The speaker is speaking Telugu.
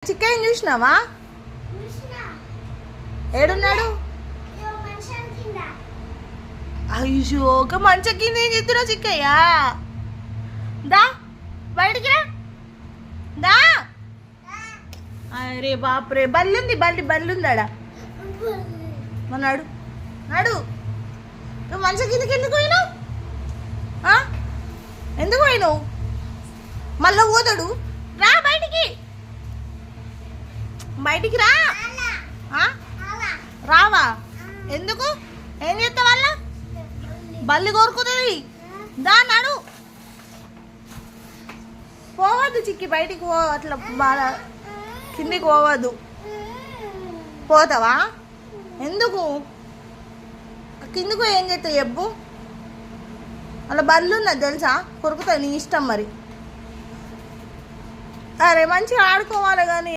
చిక్కయ్యని చూసినావా? ఏడున్నాడు? అయ్యో ఒక మంచం కింద ఏం చెప్తున్నావు చిక్కయ్య? దా బయటికి రా, దా. అరే బాపురే, బల్లుంది, బల్లుందాడా? నడు నడు. నువ్వు మంచం కిందకి ఎందుకు పోయినావు? ఎందుకు పోయినావు? మళ్ళా పోతాడు. రా బయటికి, బయటికి రా. రావా? ఎందుకు? ఏం చేస్తా వాళ్ళ? బల్లి కోరుకుతుంది. దా నడు. పోవద్దు చిక్కి, బయటికి పో. అట్లా బాగా కిందికి పోవద్దు. పోతావా? ఎందుకు? కిందికి ఏం చేస్తావు చెప్పు? అలా బల్లు ఉన్నది తెలుసా, కొరుకుతుంది. నీ ఇష్టం మరి. అరే మంచిగా ఆడుకోవాలి కానీ